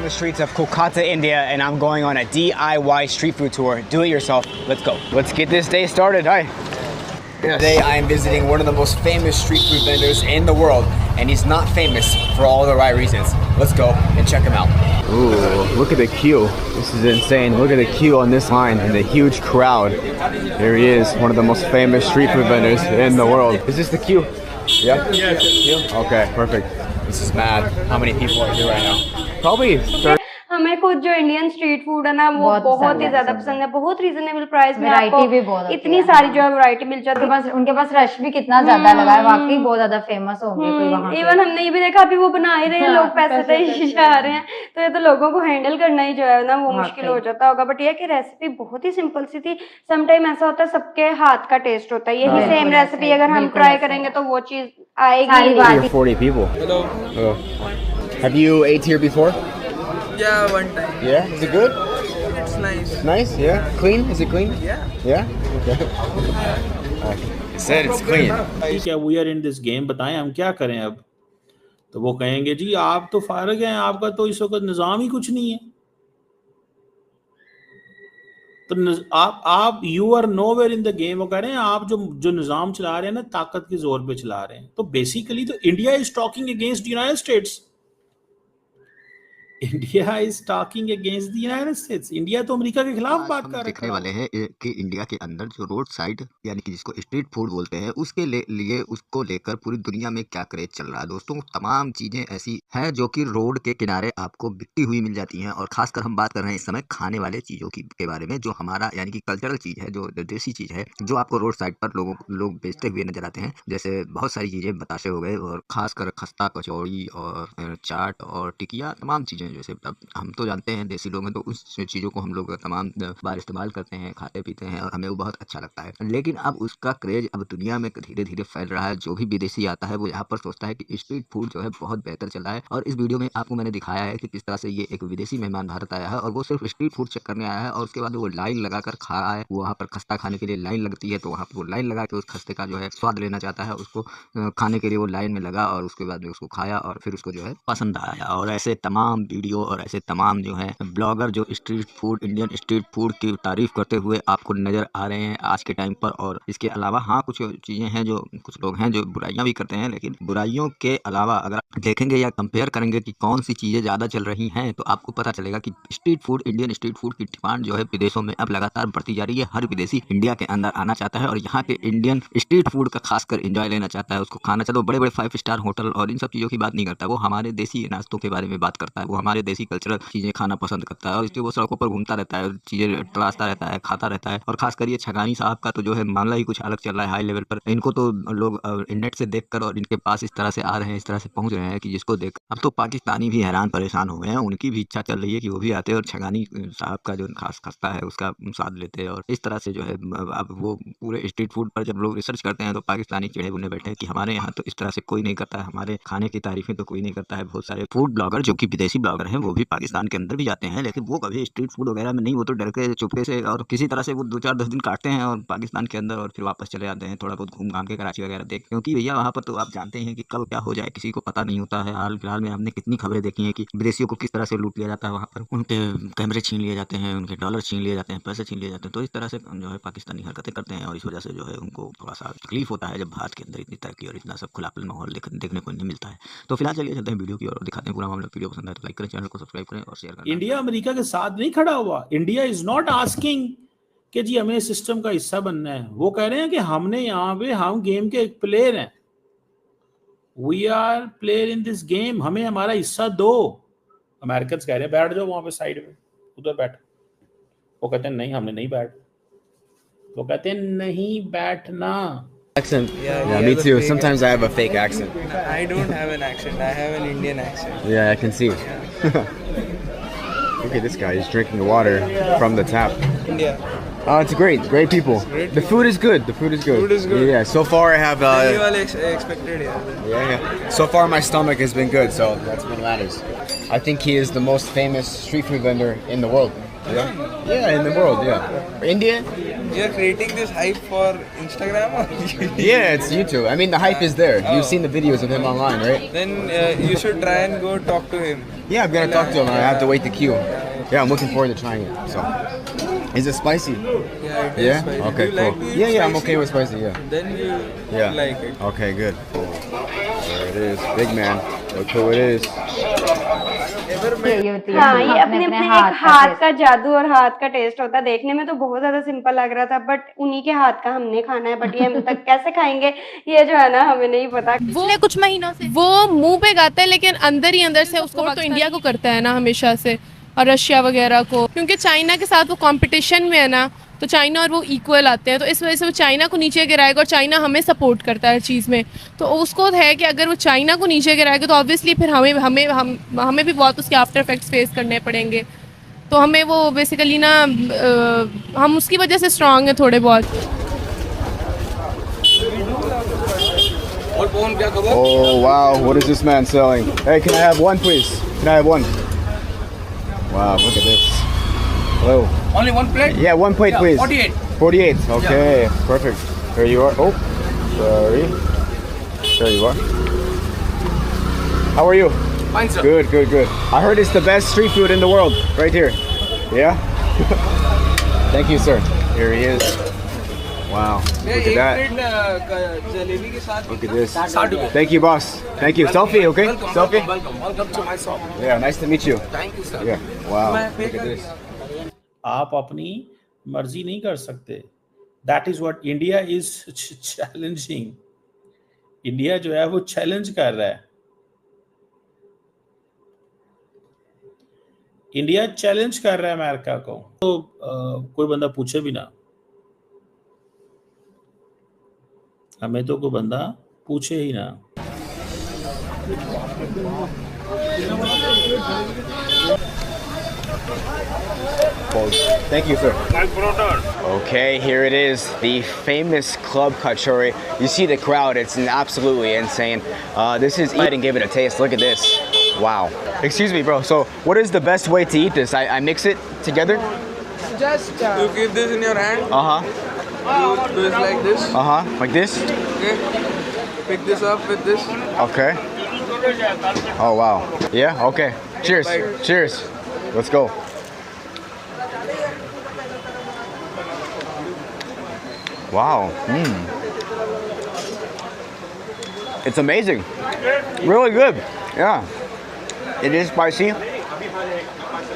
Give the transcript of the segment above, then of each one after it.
the streets of Kolkata, India, and I'm going on a DIY street food tour. Do it yourself. Let's go. Let's get this day started. Hi. Yes. Today I am visiting one of the most famous street food vendors in the world, and he's not famous for all the right reasons. Let's go and check him out. Ooh, look at the queue. This is insane. Look at the queue on this line and the huge crowd. Here he is, one of the most famous street food vendors in the world. Is this the queue? Yeah? Yes. Okay, perfect. This is mad. How many people are here right now? Probably 30. हमें खुद जो Indian street food है ना वो बहुत ही ज्यादा पसंद है, बहुत रीजनेबल प्राइस में आपको भी बहुत इतनी सारी जो है वैरायटी मिल जाती है। उनके पास रश भी कितना ज्यादा लगा है, वाकई बहुत ज्यादा फेमस हो गए कोई वहाँ। इवन हमने ये भी देखा अभी वो बना ही रहे हैं, लोग पैसे दे ही जा रहे हैं, तो ये तो लोगों को हैंडल करना ही जो है ना वो मुश्किल हो जाता होगा। बट ये कि रेसिपी बहुत ही सिंपल सी थी। समटाइम ऐसा होता है सबके हाथ का टेस्ट होता है, यही सेम रेसिपी अगर हम ट्राई करेंगे तो वो चीज आएगी। 40 people. Hello. Have you ate here before? Yeah, one time. Yeah, is it good? It's nice. Nice, yeah. Clean? Is it clean? Yeah. Yeah? Okay. It said it's clean. ठीक है, we are in this game, बताएं हम क्या करें अब। तो वो कहेंगे जी आप तो फारिग हैं, आपका तो इस वक्त निज़ाम ही कुछ नहीं है। तो आप you are nowhere in the game. वो कह रहे हैं आप जो निज़ाम चला रहे हैं ना ताकत के जोर पे चला रहे हैं। तो बेसिकली तो India is talking against United states. India is talking against the United states. India तो अमेरिका के खिलाफ बात कर रहा है। देखने वाले हैं कि इंडिया के अंदर जो रोड साइड यानी कि जिसको स्ट्रीट फूड बोलते हैं उसके लिए उसको लेकर पूरी दुनिया में क्या क्रेज चल रहा है। दोस्तों तमाम चीजें ऐसी हैं जो कि रोड के किनारे आपको बिकती हुई मिल जाती हैं, और खासकर हम बात कर रहे हैं इस समय खाने वाले चीजों की के बारे में, जो हमारा यानी कि कल्चरल चीज है, जो देसी चीज है, जो आपको रोड साइड पर लोग बेचते हुए नजर आते हैं। जैसे बहुत सारी चीजें बताशे हो गए, और खासकर खस्ता, कचौड़ी और चाट और टिकिया, तमाम चीजें जैसे अब हम तो जानते हैं देसी लोग हैं तो उस चीज़ों को हम लोग तमाम बार इस्तेमाल करते हैं, खाते पीते हैं, और हमें वो बहुत अच्छा लगता है। लेकिन अब उसका क्रेज अब दुनिया में धीरे धीरे फैल रहा है। जो भी विदेशी आता है वो यहाँ पर सोचता है कि स्ट्रीट फूड जो है बहुत बेहतर चल रहा है। और इस वीडियो में आपको मैंने दिखाया है कि किस तरह से ये एक विदेशी मेहमान भारत आया है और वो सिर्फ स्ट्रीट फूड चेक करने आया है, और उसके बाद वो लाइन लगा कर खा रहा है। वो वहाँ पर खस्ता खाने के लिए लाइन लगती है, तो वहाँ पर वो लाइन लगा के उस खस्ते का जो है स्वाद लेना चाहता है, उसको खाने के लिए वो लाइन में लगा, और उसके बाद में उसको खाया और फिर उसको जो है पसंद आया। और ऐसे तमाम वीडियो और ऐसे तमाम जो है ब्लॉगर जो street food, Indian street food की तारीफ करते हुए आपको नजर आ रहे हैं आज के टाइम पर। और इसके अलावा हाँ कुछ चीजें हैं जो कुछ लोग हैं जो बुराइयां भी करते हैं, लेकिन बुराइयों के अलावा अगर देखेंगे या कंपेयर करेंगे कि कौन सी चीजें ज्यादा चल रही हैं, तो आपको पता चलेगा कि street food, Indian street food की डिमांड जो है विदेशों में अब लगातार बढ़ती जा रही है। हर विदेशी इंडिया के अंदर आना चाहता है और यहाँ के इंडियन स्ट्रीट फूड का खासकर एंजॉय लेना चाहता है, उसको खाना चाहता है। बड़े बड़े 5 स्टार होटल और इन सब चीजों की बात नहीं करता, वो हमारे देसी नाश्तों के बारे में बात करता है, वो हमारे देसी कल्चरल चीजें खाना पसंद करता है, और इसलिए वो सड़कों पर घूमता रहता है, चीजें तलाशता रहता है, खाता रहता है। और खासकर ये छगानी साहब का तो जो है मामला ही कुछ अलग चल रहा है हाई लेवल पर। इनको तो लोग इंटरनेट से देखकर और इनके पास इस तरह से आ रहे हैं, इस तरह से पहुंच रहे हैं कि जिसको देख अब तो पाकिस्तानी भी हैरान परेशान हो गए हैं। उनकी भी इच्छा चल रही है कि वो भी आते और छगानी साहब का जो खास खस्ता है उसका स्वाद लेते हैं। और इस तरह से जो है अब वो पूरे स्ट्रीट फूड पर जब लोग रिसर्च करते हैं तो पाकिस्तानी चिड़े बुने बैठे हैं कि हमारे यहाँ तो इस तरह से कोई नहीं करता है, हमारे खाने की तारीफें तो कोई नहीं करता है। बहुत सारे फूड ब्लॉगर जो कि विदेशी ब्लॉगर हैं वो भी पाकिस्तान के अंदर भी जाते हैं, लेकिन वो कभी स्ट्रीट फूड वगैरह में नहीं, वो तो डर के चुपके से और किसी तरह से वो 2-4-10 दिन काटते हैं और पाकिस्तान के अंदर और फिर वापस चले जाते हैं, थोड़ा बहुत घूम घाम के कराची वगैरह देख। क्योंकि भैया वहाँ पर तो आप जानते हैं कि कब क्या हो जाए किसी को पता नहीं होता है। हाल फिलहाल में हमने कितनी खबरें देखी हैं कि विदेशियों को किस तरह से लूट लिया जाता है, वहाँ पर उनके कैमरे छीन लिए जाते हैं, उनके डॉलर छीन लिए जाते हैं, पैसे छीन लिए जाते हैं। तो इस तरह से जो है पाकिस्तानी हरकतें करते हैं और इस वजह से जो है उनको थोड़ा सा तकलीफ होता है जब भारत के अंदर इतनी तरक्की और इतना सब खुलापन माहौल देखने को नहीं मिलता है। तो फिलहाल चलिए चलते हैं वीडियो की और दिखाते हैं पूरा मामला। वीडियो पसंद आए तो लाइक करें, चैनल को सब्सक्राइब करें और शेयर करें। इंडिया अमेरिका के साथ नहीं खड़ा हुआ। इंडिया इज नॉट आस्किंग कि जी हमें सिस्टम का हिस्सा बनना है। वो कह रहे हैं कि हमने यहाँ पे हम गेम के एक प्लेयर हैं, we are player in this game, हमें हमारा हिस्सा दो। अमेरिकन कह रहे हैं बैठ जाओ वहां पे साइड में, उधर बैठ। वो कहते हैं नहीं हमने नहीं बैठ, वो कहते हैं नहीं बैठना। Accent. Yeah, me too. Sometimes I have a fake accent. I don't have an accent. I have an Indian accent. Yeah, I can see. Look at this guy. He's drinking water from the tap. India. Oh, it's great. Great people. Great The food is good. The food is good. Food is good. Yeah. So far, I have. Expected. Yeah. So far, my stomach has been good. So that's what matters. I think he is the most famous street food vendor in the world. Yeah. Yeah, in the world. Yeah. India. You're creating this hype for Instagram or Yeah, it's YouTube. I mean, the hype is there. You've seen the videos of him online, right? Then you should try and go talk to him. Yeah, I'm gonna talk to him. I have to wait the queue. Yeah, I'm looking forward to trying it. So, is it spicy? Yeah, it is Yeah. spicy. Okay. Do you like Cool. to eat Yeah, I'm spicy? okay with spicy. Yeah. Then you Yeah. like it. Okay, good. There it is, big man. Look who it is. ये होती है हाँ, ये अपने अपने एक का हाथ taste। का जादू और हाथ का टेस्ट होता है। देखने में तो बहुत ज्यादा सिंपल लग रहा था, बट उन्हीं के हाथ का हमने खाना है। बट ये हम तक कैसे खाएंगे, ये जो है ना, हमें नहीं पता। पिछले कुछ महीनों से वो मुंह पे गाता है, लेकिन अंदर ही अंदर से उसको तो इंडिया को करता है ना हमेशा से, और रशिया वगैरह को, क्योंकि चाइना के साथ वो कंपटीशन में है ना, तो चाइना और वो इक्वल आते हैं, तो इस वजह से वो चाइना को नीचे गिराएगा और चाइना हमें सपोर्ट करता है हर चीज़ में। तो उसको है कि अगर वो चाइना को नीचे गिराएगा तो ऑब्वियसली फिर हमें भी बहुत उसके आफ्टर इफेक्ट्स फेस करने पड़ेंगे। तो हमें वो बेसिकली ना हम उसकी वजह से स्ट्रांग हैं थोड़े बहुत। Oh wow, what is this man selling? Hey, can I have one, please? Can I have one? Wow, look at this. Hello. Only one plate? Yeah, one plate, please. 48. 48. Okay, perfect. Here you are. Oh, sorry. There you are. How are you? Fine, sir. Good, good, good. I heard it's the best street food in the world, right here. Yeah? Thank you, sir. Here he is. Wow, look at that. Jalebi के साथ Look at this. 60 rupees. Thank you, boss. Thank you. Selfie, okay? Selfie? Welcome to my shop. Yeah, nice to meet you. Thank you, sir. Yeah. Wow, look at this. आप अपनी मर्जी नहीं कर सकते। That is what India is challenging. India जो है वो challenge कर रहा है। इंडिया चैलेंज कर रहा है अमेरिका को। तो कोई बंदा पूछे भी ना, हमें तो कोई बंदा पूछे ही ना। Thank you, sir. Okay, here it is, the famous Club Kachori. You see the crowd, it's absolutely insane. This is, eat and give it a taste. Look at this. Wow. Excuse me, bro. So, what is the best way to eat this? I mix it together? just you keep this in your hand. Uh-huh. You do it like this. Uh-huh. Like this? Okay. Pick this up with this. Okay. Oh, wow. Yeah? Okay. Cheers. Bye. Cheers. Let's go. Wow. It's amazing. Really good. Yeah. It is spicy,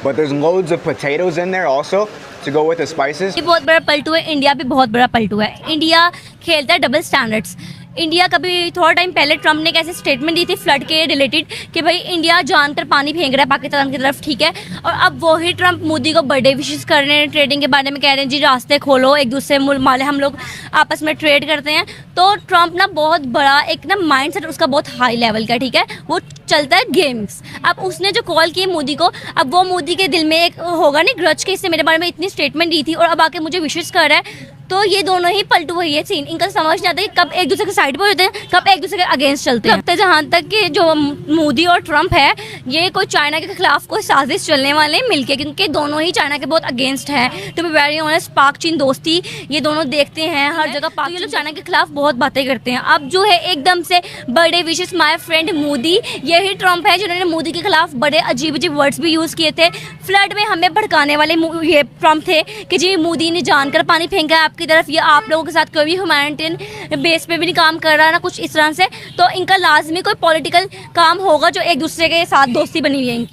but there's loads of potatoes in there also to go with the spices. ये बहुत बड़ा पलटू है, India भी बहुत बड़ा पलटू है। India खेलता है डबल स्टैंडर्ड्स। इंडिया कभी थोड़ा टाइम पहले ट्रम्प ने एक ऐसी स्टेटमेंट दी थी फ्लड के रिलेटेड कि भाई इंडिया जानकर पानी फेंक रहा है पाकिस्तान की तरफ, ठीक है, और अब वही ट्रम्प मोदी को बर्थडे विशेस कर रहे हैं, ट्रेडिंग के बारे में कह रहे हैं जी रास्ते खोलो, एक दूसरे माले हम लोग आपस में ट्रेड करते हैं। तो ट्रम्प ना बहुत बड़ा एक ना माइंड सेट उसका बहुत हाई लेवल का, ठीक है, वो चलता है गेम्स। अब उसने जो कॉल की मोदी को, अब वो मोदी के दिल में एक होगा नहीं ग्रज के इससे मेरे बारे में इतनी स्टेटमेंट दी थी और अब आके मुझे विशेस कर रहा है। तो ये दोनों ही पलटू हुई है सीन, इनका समझ नहीं आता कि कब एक दूसरे के साइड पर होते हैं, कब एक दूसरे के अगेंस्ट चलते हैं। तो जहाँ तक कि जो मोदी और ट्रम्प है, ये कोई चाइना के खिलाफ कोई साजिश चलने वाले हैं मिलके, क्योंकि दोनों ही चाइना के बहुत अगेंस्ट हैं। टू बी वेरी ऑनेस्ट, पाक चीन दोस्ती ये दोनों देखते हैं हर जगह, पाक ये लोग चाइना के खिलाफ बहुत बातें करते हैं। अब जो है एकदम से birthday wishes my friend Modi, यही ट्रम्प है जिन्होंने मोदी के खिलाफ बड़े अजीब अजीब वर्ड्स भी यूज़ किए थे। फ्लड में हमें भड़काने वाले ये ट्रम्प थे कि जी मोदी ने जानकर पानी फेंका है आपकी तरफ, ये आप लोगों के साथ कोई भी ह्यूमैनिटेरियन बेस पे भी नहीं काम कर रहा है ना कुछ इस तरह से। तो इनका लाजमी कोई पॉलिटिकल काम होगा जो एक दूसरे के साथ दोस्ती बनी हुई है इनकी।